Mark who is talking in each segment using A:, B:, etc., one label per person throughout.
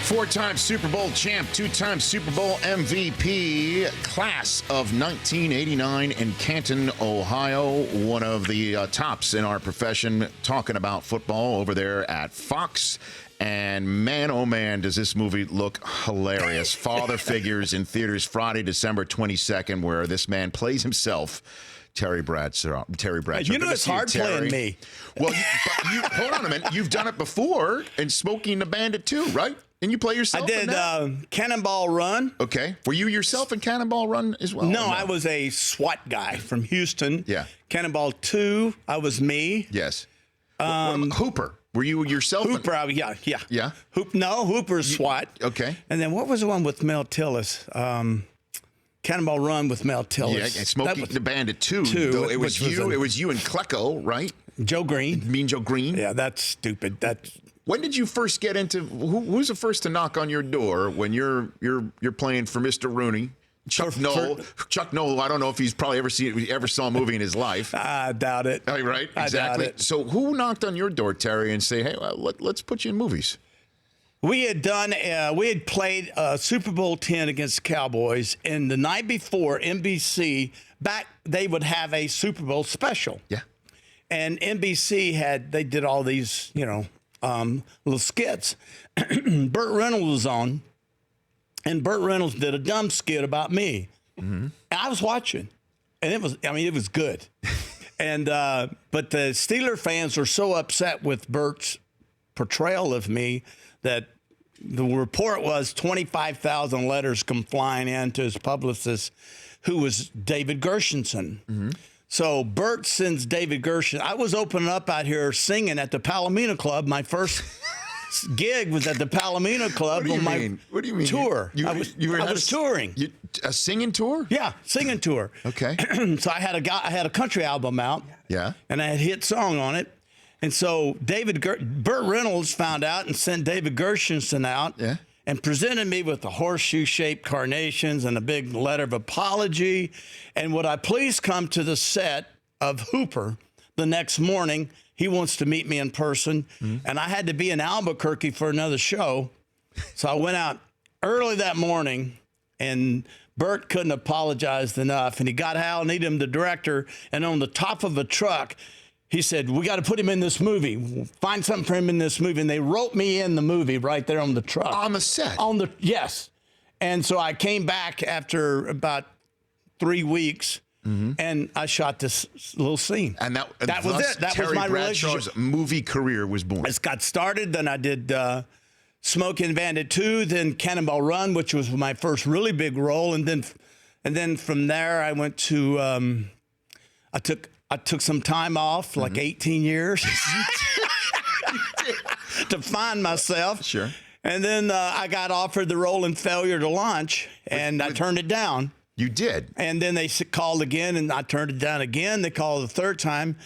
A: Four-time Super Bowl champ, two-time Super Bowl MVP, class of 1989 in Canton, Ohio. One of the tops in our profession talking about football over there at Fox. And man, oh man, does this movie look hilarious. Father Figures in theaters Friday, December 22nd, where this man plays himself. Terry Bradshaw.
B: You know, it's hard playing me.
A: Well, hold on a minute. You've done it before in Smoking the Bandit too, right? And you play yourself?
B: I did Cannonball Run.
A: Okay. Were you yourself in Cannonball Run as well?
B: No, I was a SWAT guy from Houston.
A: Yeah.
B: Cannonball 2, I was me.
A: Yes. Hooper. Were you yourself?
B: Hooper, yeah.
A: Yeah?
B: Hooper's SWAT.
A: Okay.
B: And then what was the one with Mel Tillis? Cannonball Run with Mel Tillis.
A: Yeah, and Smoking the Bandit 2. Though it was you and Klecko, right?
B: Joe Green.
A: Mean Joe Green?
B: Yeah, that's stupid.
A: When did you first get into? Who's the first to knock on your door when you're playing for Mr. Rooney? Chuck Noll. I don't know if he's probably ever saw a movie in his life.
B: I doubt it.
A: Oh, right, exactly.
B: I doubt it.
A: So who knocked on your door, Terry, and say, "Hey, let's put you in movies"?
B: We had played Super Bowl 10 against the Cowboys, and the night before, NBC they would have a Super Bowl special.
A: Yeah.
B: And NBC they did all these, little skits. Burt Reynolds was on, and Burt Reynolds did a dumb skit about me. Mm-hmm. And I was watching, and it was good. And but the Steeler fans were so upset with Burt's portrayal of me that the report was 25,000 letters come flying in to his publicist, who was David Gershenson. Mm-hmm. So Burt sends David Gershon. I was opening up out here singing at the Palomino Club. My first gig was at the Palomino Club on my tour. I was touring.
A: A singing tour?
B: Yeah, singing tour.
A: Okay.
B: So I had a country album out.
A: Yeah. And
B: I had a hit song on it. And so Burt Reynolds found out and sent David Gershenson out and presented me with the horseshoe-shaped carnations and a big letter of apology. And would I please come to the set of Hooper the next morning? He wants to meet me in person. Mm-hmm. And I had to be in Albuquerque for another show. So I went out early that morning, and Burt couldn't apologize enough. And he got Hal Needham, the director, and on the top of a truck, he said, "We got to put him in this movie. Find something for him in this movie." And they wrote me in the movie right there on the truck.
A: On the set?
B: Yes. And so I came back after about 3 weeks, and I shot this little scene.
A: And that
B: was it. That
A: Terry
B: was my
A: Bradshaw's
B: relationship.
A: Movie career was born.
B: It got started. Then I did Smoking Bandit 2, then Cannonball Run, which was my first really big role. And then from there, I went to I took some time off, like 18 years, to find myself.
A: Sure.
B: And then I got offered the role in Failure to Launch, and I turned it down.
A: You did?
B: And then they called again, and I turned it down again. They called the third time,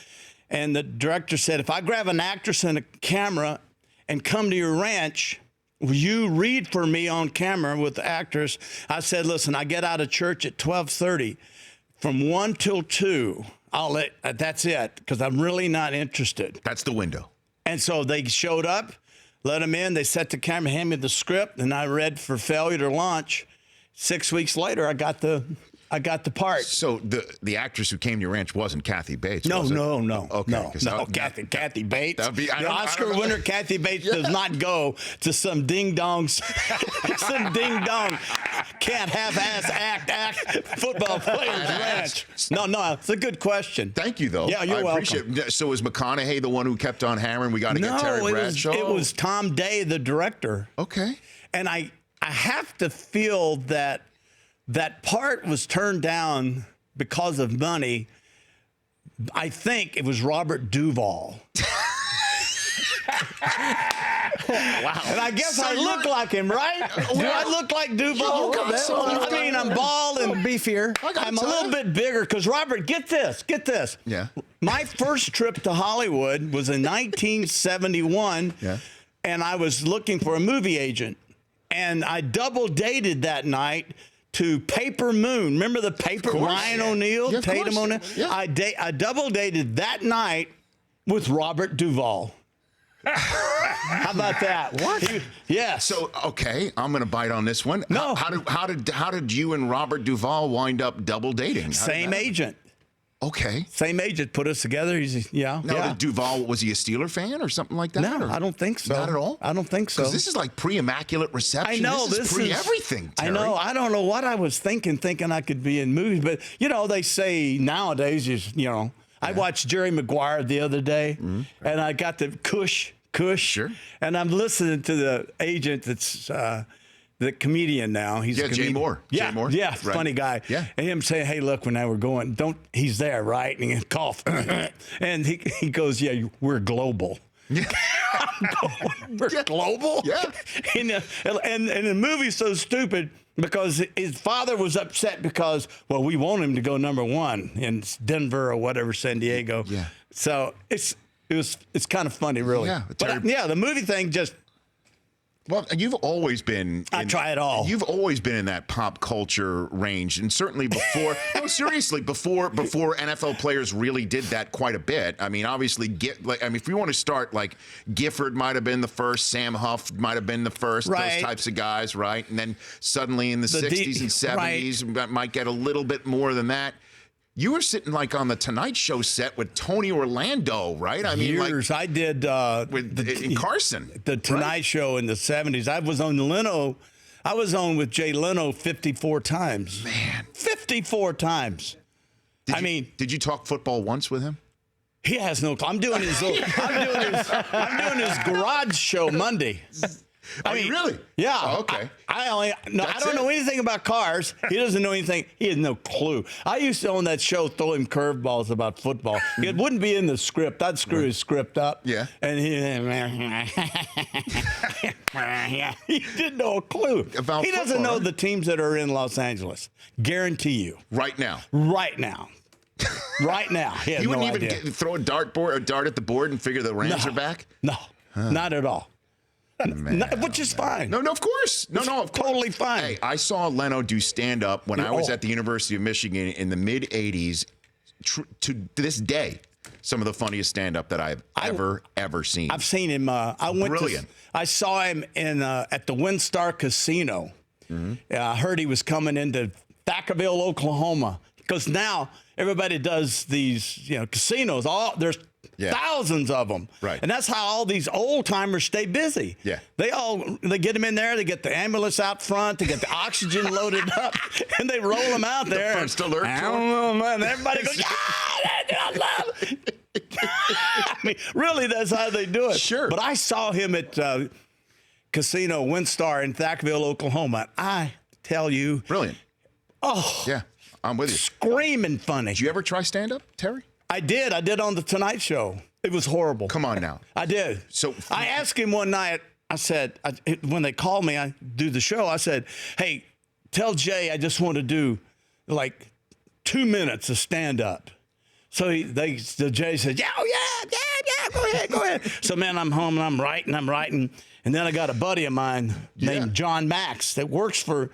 B: and the director said, "If I grab an actress and a camera and come to your ranch, will you read for me on camera with the actress?" I said, "Listen, I get out of church at 12:30. From 1 till 2, that's it, because I'm really not interested."
A: That's the window.
B: And so they showed up, let them in, they set the camera, handed me the script, and I read for Failure to Launch. 6 weeks later, I got the part.
A: So the actress who came to your ranch wasn't Kathy Bates,
B: No.
A: was it?
B: Okay. No, Kathy Bates. The Oscar winner Kathy Bates does not go to some ding-dong, can't half-ass act football player's ranch. No, it's a good question.
A: Thank you, though.
B: Yeah, you're welcome.
A: Appreciate it. So was McConaughey the one who kept on hammering, "We got to get Terry Bradshaw"?
B: It was Tom Day, the director.
A: Okay.
B: And I have to feel that part was turned down because of money. I think it was Robert Duvall.
A: Wow.
B: And I guess I look like him, right? Do I look like Duvall? I mean, I'm bald and beefier. I'm a little bit bigger because, Robert, get this.
A: Yeah.
B: My first trip to Hollywood was in 1971, and I was looking for a movie agent. And I double dated that night to Paper Moon. Remember the Paper? Ryan O'Neal, Tatum O'Neal?
A: Yeah.
B: I double dated that night with Robert Duvall. How about that?
A: What?
B: Yes.
A: So, okay, I'm going to bite on this one.
B: No.
A: How did you and Robert Duvall wind up double dating?
B: Same agent.
A: Okay.
B: Same agent put us together.
A: Now, did Duvall, was he a Steeler fan or something like that?
B: No, I don't think so.
A: Not at all?
B: I don't think so.
A: Because this is like pre-immaculate reception.
B: I know.
A: This is pre-everything, Terry.
B: I know. I don't know what I was thinking I could be in movies. But, they say nowadays, I watched Jerry Maguire the other day, and I got the Cush.
A: Sure.
B: And I'm listening to the agent that's the comedian now. He's a comedian.
A: Jay Moore.
B: Yeah,
A: Jay Moore.
B: yeah,
A: Right.
B: funny guy.
A: Yeah.
B: And him saying, hey, look, when I were going, he's there, right? And he cough. And he goes, yeah, we're global.
A: Yeah.
B: We're global?
A: Yeah.
B: And the movie's so stupid because his father was upset because, well, we want him to go number one in Denver or whatever, San Diego.
A: Yeah.
B: So it's kind of funny, really.
A: Yeah.
B: But the movie thing just.
A: Well, you've always been.
B: I try it all.
A: You've always been in that pop culture range, and certainly before. No, seriously, before NFL players really did that quite a bit. I mean, obviously, if we want to start, like Gifford might have been the first, Sam Huff might have been the first,
B: right.
A: Those types of guys, right? And then suddenly in the 60s and 70s,
B: right.
A: might get a little bit more than that. You were sitting like on the Tonight Show set with Tony Orlando, right? I mean,
B: years. I did
A: in Carson,
B: the Tonight
A: right?
B: Show in the 70s. I was on Leno. I was on with Jay Leno 54 times.
A: Man,
B: 54 times.
A: Did you talk football once with him?
B: He has no. I'm doing his garage show Monday.
A: Really?
B: Yeah.
A: Oh, okay.
B: I don't know anything about cars. He doesn't know anything. He has no clue. I used to own that show, throw him curveballs about football. It wouldn't be in the script. I'd screw his script up.
A: Yeah.
B: And he didn't know a clue.
A: About
B: he doesn't
A: football,
B: know
A: right?
B: the teams that are in Los Angeles. Guarantee you.
A: Right now.
B: Right now. Right now. He has
A: You wouldn't
B: no
A: even
B: idea.
A: throw a dart at the board and figure the Rams are back?
B: No. Not at all. Which is fine.
A: No, of course. No, of course.
B: Totally fine.
A: Hey, I saw Leno do stand-up when I was at the University of Michigan in the mid-'80s. To this day, some of the funniest stand-up that I've ever seen.
B: I've seen him.
A: Brilliant.
B: I saw him at the WinStar Casino. I heard he was coming into Thackerville, Oklahoma, because now everybody does these casinos. There's thousands of them,
A: right?
B: And that's how all these old timers stay busy.
A: Yeah,
B: they get them in there. They get the ambulance out front. They get the oxygen loaded up, and they roll them out there.
A: The first alert.
B: I don't know, man. Everybody goes, I love it. I mean, really, that's how they do it.
A: Sure.
B: But I saw him at Casino WinStar in Thackerville, Oklahoma. I tell you,
A: brilliant.
B: Oh,
A: yeah, I'm with you.
B: Screaming funny.
A: Did you ever try stand-up, Terry?
B: I did. I did on the Tonight Show. It was horrible.
A: Come on now.
B: I did.
A: So
B: I asked him one night. I said, when they called me, I do the show. I said, hey, tell Jay I just want to do like 2 minutes of stand-up. So Jay said, yeah, go ahead. So, man, I'm home and I'm writing. And then I got a buddy of mine named John Max that works for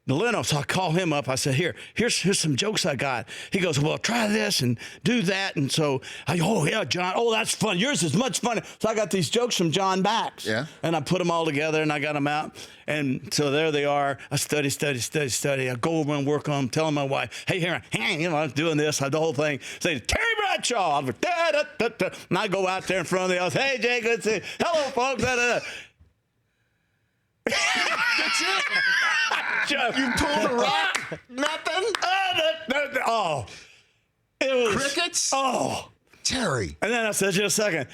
B: Leno. So I call him up. I said, here's some jokes I got. He goes, well, try this and do that. And so I go, oh, yeah, John. Oh, that's fun. Yours is much funner. So I got these jokes from John Max.
A: Yeah.
B: And I put them all together and I got them out. And so there they are. I study. I go over and work on them, telling my wife, hey, here, I was doing this, the whole thing. Say, Terry Bradshaw. I'm like, da. And I go out there in front of the house. Hey, Jay, good to see you. Hello, folks. Da.
A: That's it. You pulled a rock. Nothing.
B: Oh, it was
A: Crickets.
B: Oh,
A: Terry.
B: And then I said, just a second.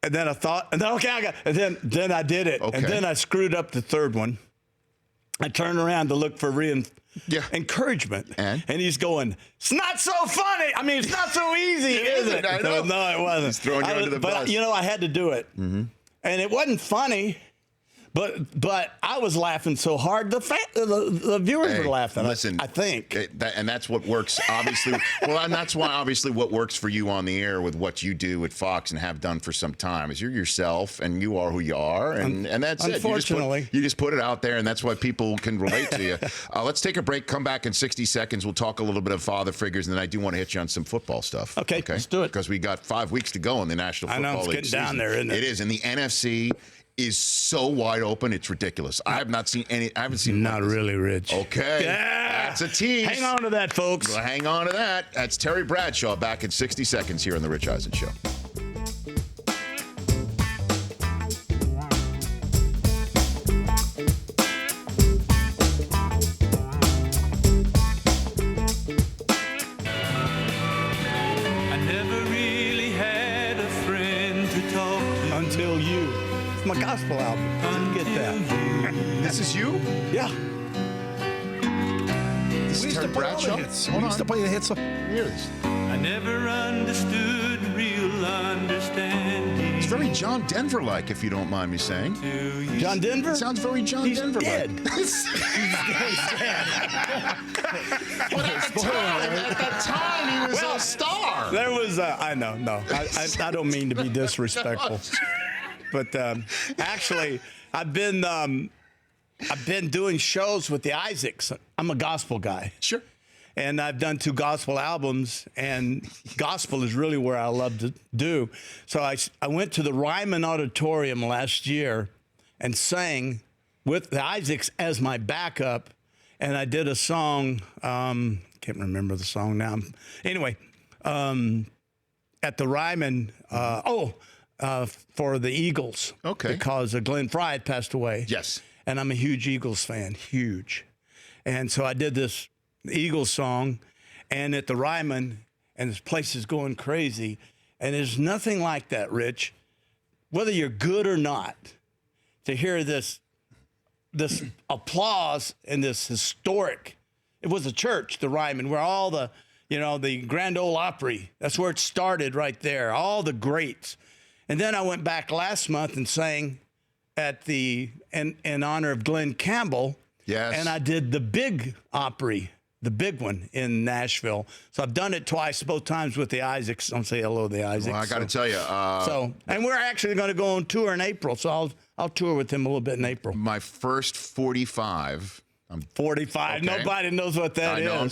B: And then I thought, and then then I did it,
A: Okay.
B: and then I screwed up the third one. I turned around to look for encouragement,
A: and
B: he's going, "It's not so funny. I mean, it's not so easy, is it?"
A: I know.
B: No, it wasn't.
A: He's throwing you under the bus.
B: But I had to do it, and it wasn't funny. But I was laughing so hard, the viewers were laughing.
A: Listen,
B: I think.
A: And that's what works, obviously. Well, and that's why, obviously, what works for you on the air with what you do at Fox and have done for some time is you're yourself and you are who you are. And that's it.
B: Unfortunately.
A: You just put it out there, and that's why people can relate to you. Let's take a break, come back in 60 seconds. We'll talk a little bit of father figures, and then I do want to hit you on some football stuff.
B: Okay, let's do it.
A: Because we got 5 weeks to go in the National Football League.
B: I know, it's getting down there, isn't it?
A: It is, and the NFC is so wide open, it's ridiculous. I haven't seen
B: Not really, Rich.
A: Okay.
B: Yeah.
A: That's a tease.
B: Hang on to that, folks.
A: Well, hang on to that. That's Terry Bradshaw back in 60 seconds here on The Rich Eisen Show.
B: Until You. It's my gospel album. Didn't get that.
A: This is you?
B: Yeah.
A: This is Terry Bradshaw?
C: We used to play the hits.
A: Here it is.
D: I never understood real understanding.
A: It's very John Denver-like, if you don't mind me saying.
B: John Denver?
A: It sounds very John
B: He's
A: Denver-like.
B: dead.
A: But at that time, he was a star.
B: There was, I know, no. I don't mean to be disrespectful. But actually, I've been doing shows with the Isaacs. I'm a gospel guy.
A: Sure.
B: And I've done 2 gospel albums, and gospel is really where I love to do. So I went to the Ryman Auditorium last year and sang with the Isaacs as my backup, and I did a song, can't remember the song now. Anyway, at the Ryman, for the Eagles.
A: Okay.
B: Because Glenn Fry had passed away.
A: Yes.
B: And I'm a huge Eagles fan, huge. And so I did this Eagles song, and at the Ryman, and this place is going crazy. And there's nothing like that, Rich, whether you're good or not, to hear this applause and this historic. It was a church, the Ryman, where all the Grand Ole Opry, that's where it started right there, all the greats. And then I went back last month and sang at in honor of Glenn Campbell.
A: Yes.
B: And I did the big Opry, the big one in Nashville. So I've done it twice, both times with the Isaacs. Don't say hello to the Isaacs.
A: Well, I got to tell you.
B: And we're actually going to go on tour in April. So I'll tour with him a little bit in April.
A: My first 45. I'm
B: 45.
A: Okay.
B: Nobody knows what that is.
A: I know.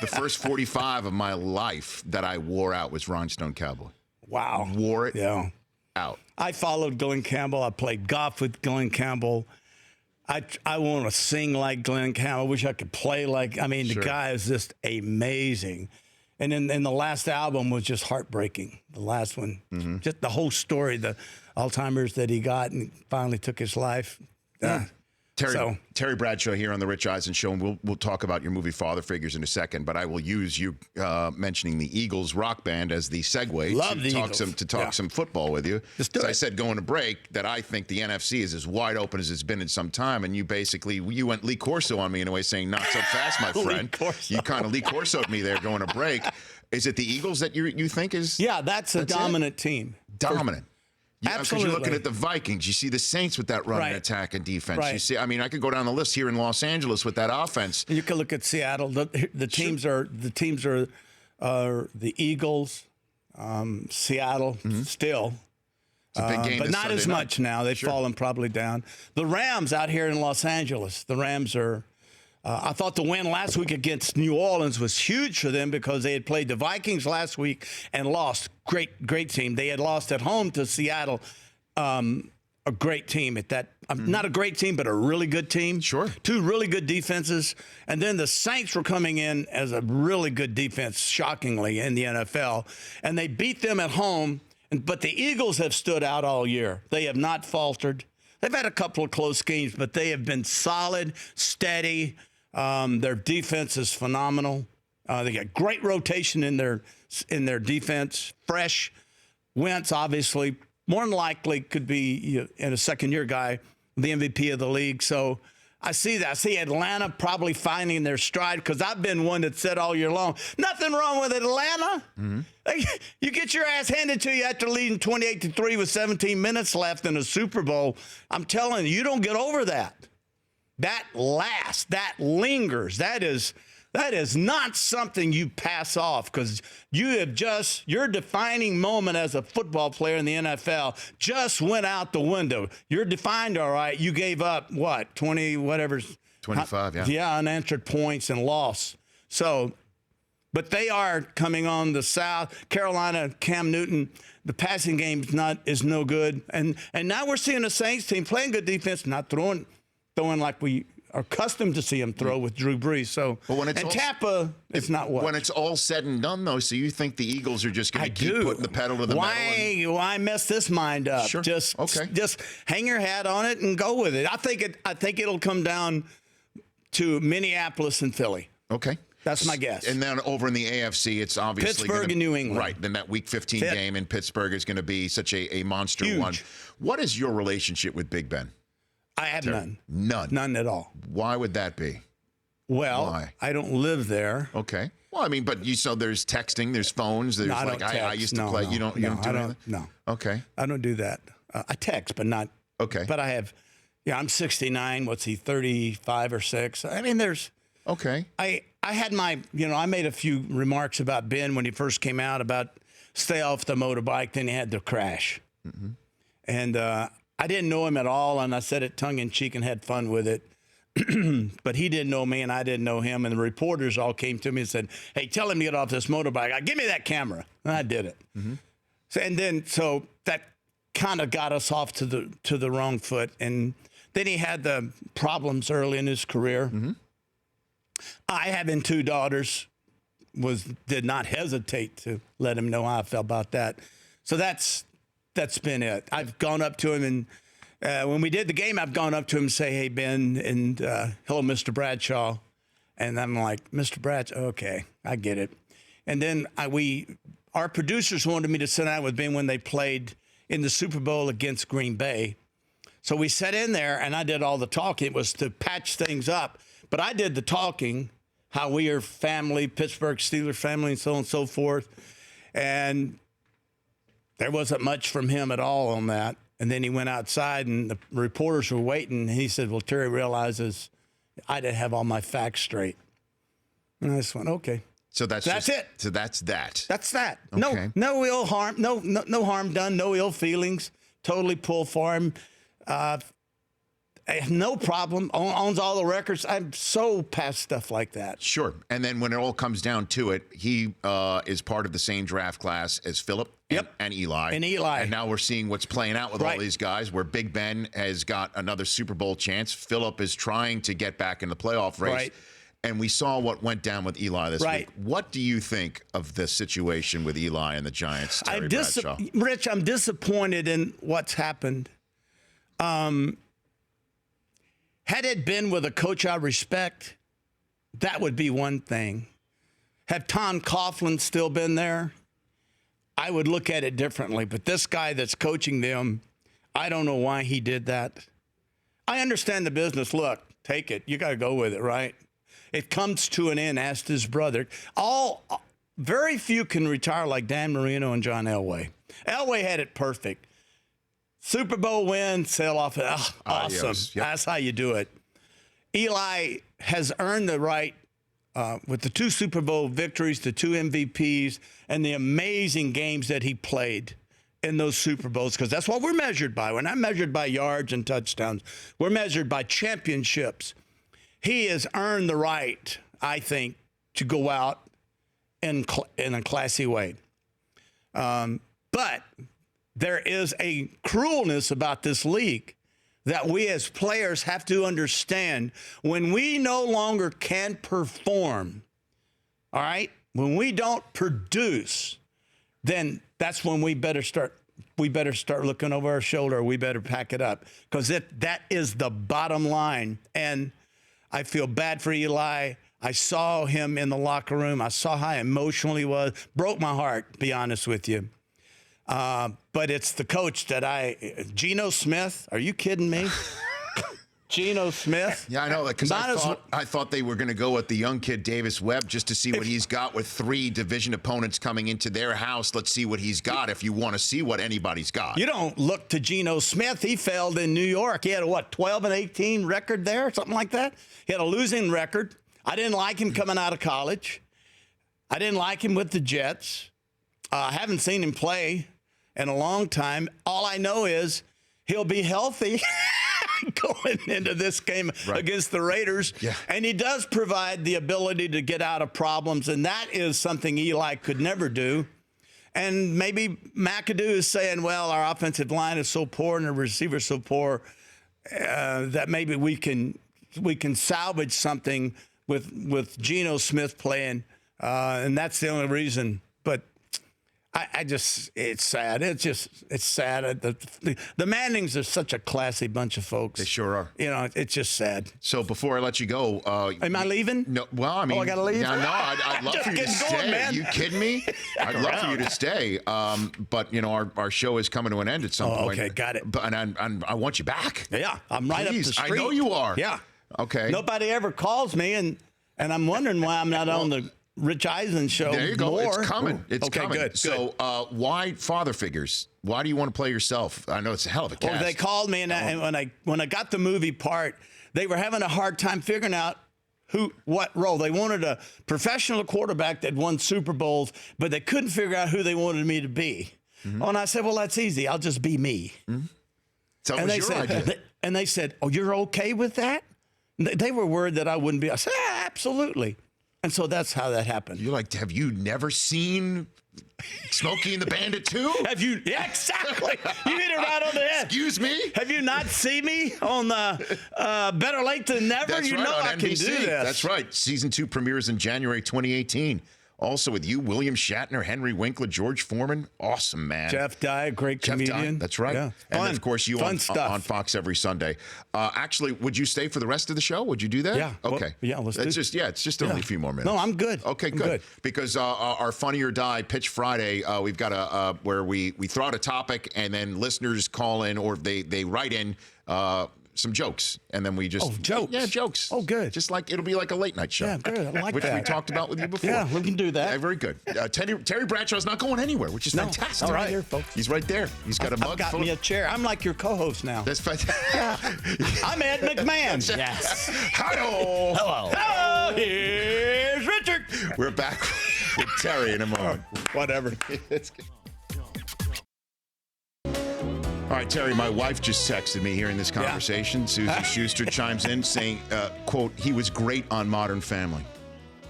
A: The first 45 of my life that I wore out was Rhinestone Cowboy.
B: Wow.
A: Wore it out.
B: I followed Glenn Campbell. I played golf with Glenn Campbell. I want to sing like Glenn Campbell. I wish I could play like, the guy is just amazing. And then the last album was just heartbreaking. The last one, just the whole story, the Alzheimer's that he got and finally took his life. Terry
A: Bradshaw here on the Rich Eisen Show, and we'll talk about your movie Father Figures in a second. But I will use you mentioning the Eagles rock band as the segue to talk some football with you. As I said going to break, that I think the NFC is as wide open as it's been in some time, and you went Lee Corso on me in a way, saying not so fast, my friend. You kind of Lee Corso'd me there going to break. Is it the Eagles that you think is?
B: Yeah, that's a dominant team.
A: Dominant. Yeah, because
B: Absolutely.
A: you're looking at the Vikings. You see the Saints with that running attack and defense.
B: Right.
A: You see, I could go down the list here in Los Angeles with that offense.
B: You can look at Seattle. The teams are the Eagles, Seattle still.
A: It's a big game,
B: but
A: this
B: not
A: Sunday
B: as
A: night.
B: much now. They've fallen probably down. The Rams out here in Los Angeles. The Rams are. I thought the win last week against New Orleans was huge for them because they had played the Vikings last week and lost. Great team. They had lost at home to Seattle. A great team at that. Not a great team, but a really good team.
A: Sure.
B: 2 really good defenses. And then the Saints were coming in as a really good defense, shockingly, in the NFL. And they beat them at home. But the Eagles have stood out all year. They have not faltered. They've had a couple of close games, but they have been solid, steady. Their defense is phenomenal. They got great rotation in their defense. Fresh. Wentz, obviously, more than likely could be in a second-year guy, the MVP of the league. So I see that. I see Atlanta probably finding their stride because I've been one that said all year long, nothing wrong with Atlanta. You get your ass handed to you after leading 28-3 with 17 minutes left in a Super Bowl. I'm telling you, you don't get over that. That lasts. That lingers. That is not something you pass off because your defining moment as a football player in the NFL just went out the window. You're defined all right. You gave up, what, 20, whatever.
A: 25, yeah.
B: Yeah, unanswered points and loss. So, but they are coming on the South. Carolina, Cam Newton, the passing game is no good. And now we're seeing the Saints team playing good defense, not throwing like we are accustomed to see him throw with Drew Brees. So, Tampa, it's not what.
A: When it's all said and done, though, so you think the Eagles are just going to keep putting the pedal to the metal?
B: Why mess this mind up?
A: Sure.
B: Just hang your hat on it and go with it. I think it'll come down to Minneapolis and Philly.
A: Okay.
B: That's my guess.
A: And then over in the AFC, it's obviously
B: Pittsburgh and New England.
A: Right. Then that Week 15 game in Pittsburgh is going to be such a monster
B: Huge.
A: one. What is your relationship with Big Ben?
B: I have none.
A: None
B: at all.
A: Why would that be?
B: Well,
A: Why?
B: I don't live there.
A: Okay. Well, I mean, but so there's texting, there's phones, there's I used to play. You don't do anything?
B: No.
A: Okay.
B: I don't do that. I text, but not.
A: Okay.
B: But I have. Yeah, I'm 69. What's he? 35 or 6. I mean, there's.
A: Okay.
B: I had my. I made a few remarks about Ben when he first came out about stay off the motorbike. Then he had the crash, and I didn't know him at all, and I said it tongue in cheek and had fun with it. But he didn't know me, and I didn't know him. And the reporters all came to me and said, "Hey, tell him to get off this motorbike. Give me that camera." And I did it. So that kind of got us off to the wrong foot. And then he had the problems early in his career. I, having 2 daughters, did not hesitate to let him know how I felt about that. So that's been it. I've gone up to him, and when we did the game, I've gone up to him and say, "Hey, Ben," and hello, Mr. Bradshaw. And I'm like, "Mr. Bradshaw, okay, I get it." And then our producers wanted me to sit down with Ben when they played in the Super Bowl against Green Bay. So we sat in there, and I did all the talking. It was to patch things up. But I did the talking, how we are family, Pittsburgh Steelers family, and so on and so forth. And there wasn't much from him at all on that. And then he went outside, and the reporters were waiting. And he said, "Well, Terry realizes I didn't have all my facts straight." And I just went, "Okay."
A: So that's
B: it.
A: So that's that.
B: That's that.
A: Okay.
B: No ill harm. No harm done. No ill feelings. Totally pull for him. No problem. Owns all the records. I'm so past stuff like that.
A: Sure. And then when it all comes down to it, he is part of the same draft class as Philip and Eli. And now we're seeing what's playing out with all these guys, where Big Ben has got another Super Bowl chance. Philip is trying to get back in the playoff race.
B: Right.
A: And we saw what went down with Eli this week. What do you think of the situation with Eli and the Giants, Terry Bradshaw?
B: Rich, I'm disappointed in what's happened. Had it been with a coach I respect, that would be one thing. Had Tom Coughlin still been there, I would look at it differently. But this guy that's coaching them, I don't know why he did that. I understand the business. Look, take it. You got to go with it, right? It comes to an end, asked his brother. Very few can retire like Dan Marino and John Elway. Elway had it perfect. Super Bowl win, sail off. Awesome.
A: Yep.
B: That's how you do it. Eli has earned the right with the 2 Super Bowl victories, the 2 MVPs, and the amazing games that he played in those Super Bowls, because that's what we're measured by. We're not measured by yards and touchdowns. We're measured by championships. He has earned the right, I think, to go out in a classy way. But there is a cruelness about this league that we as players have to understand. When we no longer can perform, all right, when we don't produce, then that's when we better start looking over our shoulder. We better pack it up, because that is the bottom line. And I feel bad for Eli. I saw him in the locker room. I saw how emotional he was. Broke my heart, to be honest with you. But it's the coach that Geno Smith. Are you kidding me? Geno Smith.
A: Yeah, I know. Because
B: Might as well-
A: I thought they were going to go with the young kid Davis Webb just to see what he's got with 3 division opponents coming into their house. Let's see what he's got. If you want to see what anybody's got,
B: You don't look to Geno Smith. He failed in New York. He had a 12-18 record there, something like that. He had a losing record. I didn't like him coming out of college. I didn't like him with the Jets. I haven't seen him play in a long time. All I know is he'll be healthy going into this game against the Raiders.
A: Yeah.
B: And he does provide the ability to get out of problems, and that is something Eli could never do. And maybe McAdoo is saying, well, our offensive line is so poor and the receivers so poor that maybe we can salvage something with Geno Smith playing, and that's the only reason. But I just, it's sad. It's sad. The Mannings are such a classy bunch of folks.
A: They sure are.
B: You know, it's just sad.
A: So before I let you go,
B: Am I leaving?
A: No. Well, I mean,
B: I gotta leave?
A: Yeah, no, I'd love
B: Just
A: for you to
B: getting
A: stay.
B: going, man.
A: Are you kidding me? I'd love for you to stay. But you know, our show is coming to an end at some point.
B: Okay, got it.
A: But and I want you back.
B: Yeah, I'm right
A: Please,
B: up the street.
A: I know you are.
B: Yeah.
A: Okay.
B: Nobody ever calls me, and I'm wondering why I'm not on the Rich Eisen show.
A: There you go.
B: More.
A: It's coming.
B: Ooh.
A: It's
B: okay,
A: coming.
B: Good.
A: So, why father figures? Why do you want to play yourself? I know it's a hell of a cast.
B: Well, they called me, and when I got the movie part, they were having a hard time figuring out what role. They wanted a professional quarterback that won Super Bowls, but they couldn't figure out who they wanted me to be. Oh, and I said, well, that's easy. I'll just be me.
A: So
B: And
A: was
B: they
A: your
B: said,
A: idea.
B: and they said, oh, you're okay with that? They were worried that I wouldn't be. I said, yeah, absolutely. And so that's how that happened.
A: You're like, have you never seen Smokey and the Bandit 2?
B: Have you? Yeah, exactly. You hit it right on the head.
A: Excuse me?
B: Have you not seen me on Better Late Than Never?
A: That's
B: you
A: right,
B: know
A: on
B: I
A: NBC.
B: can do this.
A: That's right. Season 2 premieres in January 2018. Also with you, William Shatner, Henry Winkler, George Foreman. Awesome, man.
B: Jeff Dye, great
A: Jeff Dye,
B: comedian.
A: that's right.
B: Yeah.
A: And
B: Fun.
A: then, of course, you
B: Fun
A: on
B: stuff.
A: Fox every Sunday. Actually, would you stay for the rest of the show? Would you do that?
B: Yeah. Well,
A: Okay.
B: yeah, let's do
A: it's
B: it.
A: just it's just only a few more minutes.
B: No, I'm good.
A: Okay,
B: I'm
A: good. Because our Funny or Die Pitch Friday, we've got a where we throw out a topic and then listeners call in or they write in some jokes, and then we just
B: jokes.
A: Yeah, jokes.
B: Oh, good.
A: Just like it'll be like a late night show.
B: Yeah, good. I like
A: which
B: that.
A: we talked about with you before.
B: Yeah, we can do that.
A: Yeah, very good. Terry Bradshaw's not going anywhere, which is
B: No,
A: fantastic.
B: all right here, folks.
A: He's right there. He's got a mug
B: I've got
A: full
B: me a
A: of.
B: chair. I'm like your co-host now.
A: That's fantastic.
B: I'm Ed McMahon. Yes.
A: Hello.
B: Hello. Here's Richard.
A: We're back with Terry in a moment.
B: Whatever.
A: All right, Terry, my wife just texted me hearing this conversation. Susie Schuster chimes in saying, quote, he was great on Modern Family.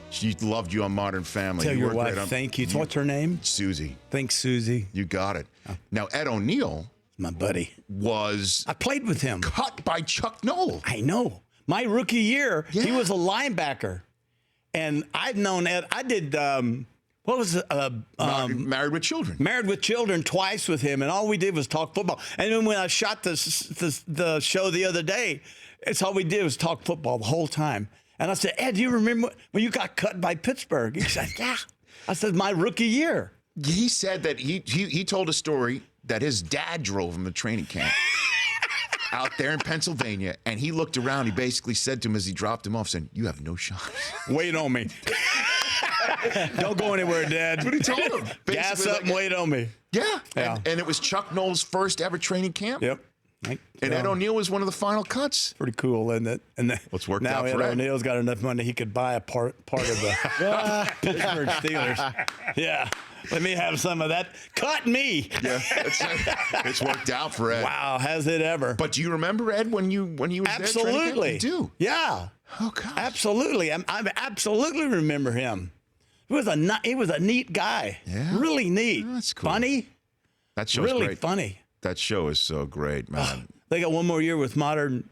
A: She loved you on Modern Family.
B: Tell
A: You
B: your
A: were
B: wife
A: great on-
B: thank you. What's her name?
A: Susie.
B: Thanks, Susie.
A: You got it. Now, Ed O'Neill
B: My buddy.
A: was
B: I played with him.
A: cut by Chuck Noll.
B: I know. My rookie year, he
A: Yeah.
B: was a linebacker. And I'd known Ed. I did, what was it?
A: Married with Children.
B: Married with Children twice with him, and all we did was talk football. And then when I shot the show the other day, it's all we did was talk football the whole time. And I said, Ed, do you remember when you got cut by Pittsburgh? He said, yeah. I said, my rookie year.
A: He said that he told a story that his dad drove him to training camp out there in Pennsylvania, and he looked around. He basically said to him as he dropped him off, saying, you have no shot.
B: Wait on me. Don't go anywhere, Dad.
A: That's what he told him.
B: Gas
A: Basically,
B: up and wait on me.
A: Yeah.
B: Yeah.
A: And it was Chuck Noll's first ever training camp.
B: Yep.
A: And Ed O'Neill was one of the final cuts.
B: Pretty cool, isn't it? And
A: What's worked
B: now
A: out for
B: Ed
A: Ed.
B: O'Neill's got enough money he could buy a part of the Pittsburgh Steelers. Yeah, let me have some of that. Cut me.
A: Yeah, it's worked out for Ed.
B: Wow, has it ever?
A: But do you remember Ed when he was there?
B: Absolutely.
A: You do.
B: Yeah.
A: Oh gosh.
B: Absolutely. I absolutely remember him. He was a neat guy.
A: Yeah.
B: Really neat.
A: Oh, that's cool.
B: Funny.
A: That show's
B: Really
A: great.
B: funny.
A: That show is so great, man.
B: They got one more year with Modern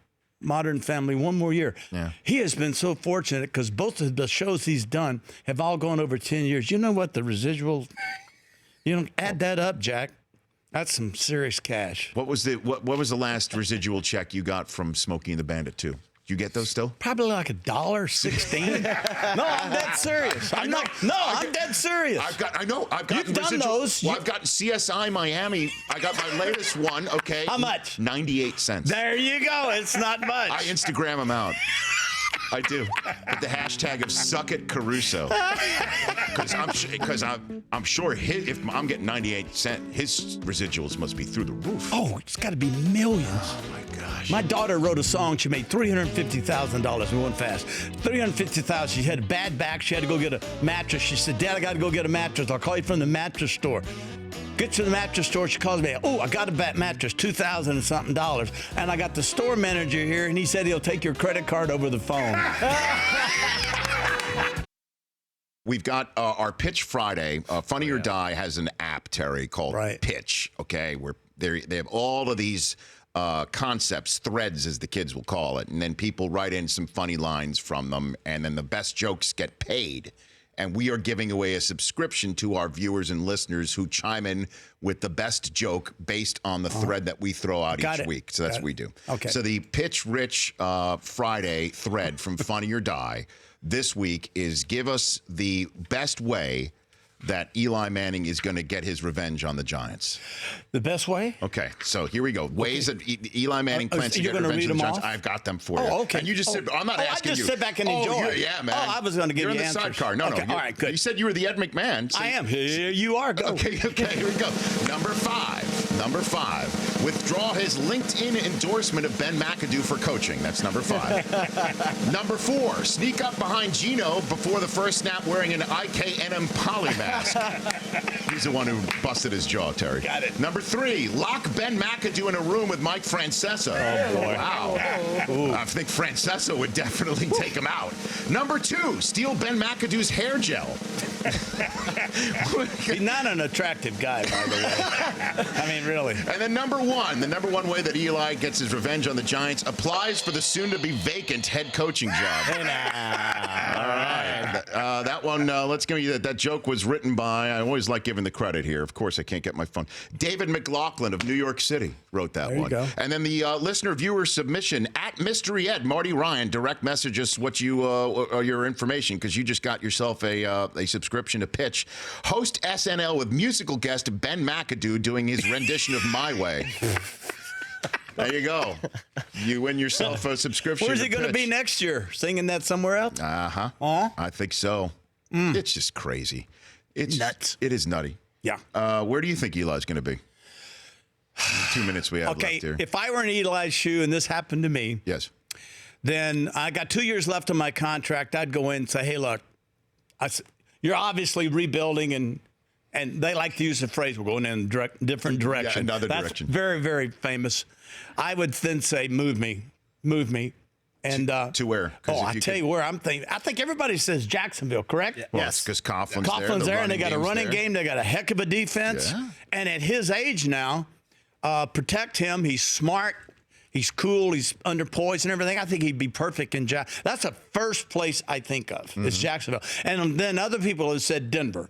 B: Family, one more year.
A: Yeah.
B: He has been so fortunate because both of the shows he's done have all gone over 10 years. You know what the residual, add that up, Jack. That's some serious cash.
A: What was the last residual check you got from Smokey and the Bandit 2? Do You get those still?
B: Probably like $1.16. No, I'm dead serious. I'm dead serious.
A: I've got
B: You've done those.
A: Well, I've got CSI Miami. I got my latest one. Okay.
B: How much?
A: 98 cents.
B: There you go. It's not much.
A: I Instagram them out. I do. With the hashtag of Suck It Caruso. Because I'm sure if I'm getting 98 cents, his residuals must be through the roof.
B: Oh, it's got to be millions.
A: Oh my gosh.
B: My daughter wrote a song. She made $350,000. We went fast. $350,000. She had a bad back. She had to go get a mattress. She said, "Dad, I got to go get a mattress. I'll call you from the mattress store." Get to the mattress store. She calls me. "Oh, I got a mattress, $2,000 and something dollars." And I got the store manager here, and he said he'll take your credit card over the phone.
A: We've got our Pitch Friday. Funny or Die has an app, Terry, called Pitch. Okay, where they have all of these concepts, threads as the kids will call it, and then people write in some funny lines from them, and then the best jokes get paid. And we are giving away a subscription to our viewers and listeners who chime in with the best joke based on the thread that we throw out each week. So that's what we do.
B: Okay.
A: So the Pitch Rich Friday thread from Funny or Die this week is give us the best way that Eli Manning is going to get his revenge on the Giants.
B: The best way?
A: Okay, so here we go. Ways that Eli Manning plans to get revenge on the Giants. I've got them for you.
B: Oh, okay.
A: And you just said, I'm not asking you.
B: I just sit back and enjoy.
A: Yeah, man.
B: Oh, I was going to give
A: You're
B: you
A: in the
B: answers.
A: sidecar. No,
B: okay.
A: no.
B: All right, good.
A: You said you were the Ed McMahon. So
B: I am. Here you are. Go.
A: Okay, here we go. Number five. Withdraw his LinkedIn endorsement of Ben McAdoo for coaching. That's number 5. Number 4. Sneak up behind Gino before the first snap wearing an IKNM poly mask. He's the one who busted his jaw, Terry.
B: Got it.
A: Number 3. Lock Ben McAdoo in a room with Mike Francesa.
B: Oh, boy.
A: Wow.
B: Ooh.
A: I think Francesa would definitely take him out. Number 2. Steal Ben McAdoo's hair gel.
B: He's not an attractive guy, by the way. I mean, really.
A: And then the number one way that Eli gets his revenge on the Giants, applies for the soon-to-be vacant head coaching job.
B: Hey, now.
A: All right. That one, let's give you that joke was written by, I always like giving the credit here. Of course, I can't get my phone. David McLaughlin of New York City wrote that one.
B: There you go.
A: And then the listener-viewer submission, at Mystery Ed, Marty Ryan, direct message us what your information, because you just got yourself a subscription to Pitch. Host SNL with musical guest Ben McAdoo doing his rendition of My Way. There you go. You win yourself a subscription.
B: Where's he going to be next year? Singing that somewhere else?
A: I think so. It's just crazy. It's
B: nuts.
A: It is nutty.
B: Yeah.
A: Where do you think Eli's going to be? 2 minutes we have left here.
B: If I were in Eli's shoe and this happened to me,
A: Yes.
B: then I got 2 years left on my contract. I'd go in and say, "Hey, look, you're obviously rebuilding," and they like to use the phrase, "We're going in a different direction."
A: Yeah, another
B: That's
A: direction.
B: Very, very famous. I would then say, "Move me." And
A: To where?
B: I tell you where I'm thinking. I think everybody says Jacksonville, correct?
A: Well, yes, because Coughlin's
B: there, and they got a running game. They got a heck of a defense.
A: Yeah.
B: And at his age now, protect him. He's smart. He's cool. He's under poise and everything. I think he'd be perfect in Jacksonville. That's the first place I think of is Jacksonville. And then other people have said Denver.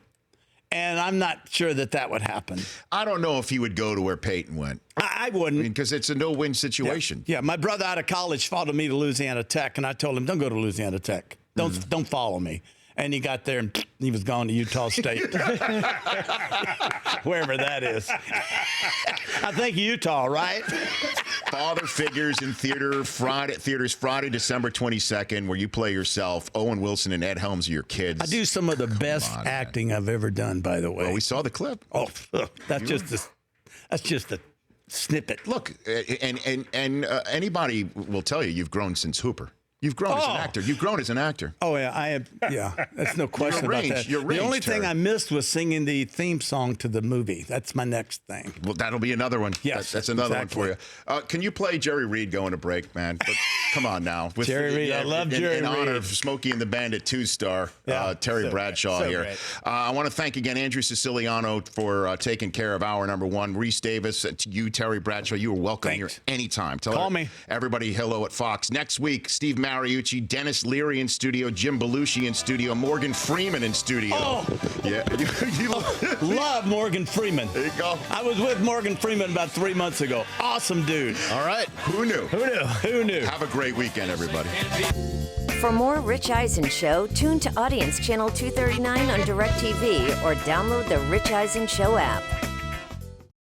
B: And I'm not sure that would happen.
A: I don't know if he would go to where Peyton went.
B: I wouldn't.
A: Because it's a no-win situation.
B: Yeah, my brother out of college followed me to Louisiana Tech, and I told him, "Don't go to Louisiana Tech. Don't follow me." And he got there, and he was gone to Utah State. Wherever that is. I think Utah, right?
A: Father Figures in theaters Friday, December 22nd, where you play yourself. Owen Wilson and Ed Helms are your kids.
B: I do some of the best acting I've ever done, by the way.
A: Well, we saw the clip.
B: Oh, that's just a snippet.
A: Look, and anybody will tell you you've grown since Hooper. You've grown as an actor. You've grown as an actor.
B: Oh, yeah, I have. Yeah, that's no question about that. The only thing I missed was singing the theme song to the movie. That's my next thing.
A: Well, that'll be another one.
B: Yes,
A: that's another one for you. Can you play Jerry Reed going to break, man? But come on now. With
B: Jerry Reed, I love Jerry Reed.
A: In honor of Smokey and the Bandit 2-star, Terry Bradshaw
B: so
A: here. I want to thank again Andrew Siciliano for taking care of hour number 1. Reese Davis, to you, Terry Bradshaw, you are welcome here anytime.
B: Call me.
A: Everybody hello at Fox. Next week, Steve Madden. Mariucci, Dennis Leary in studio, Jim Belushi in studio, Morgan Freeman in studio.
B: Oh.
A: Yeah.
B: Love Morgan Freeman.
A: There you go.
B: I was with Morgan Freeman about 3 months ago. Awesome dude.
A: All right. Who knew?
B: Who knew?
A: Have a great weekend, everybody.
C: For more Rich Eisen Show, tune to Audience Channel 239 on DirecTV or download the Rich Eisen Show app.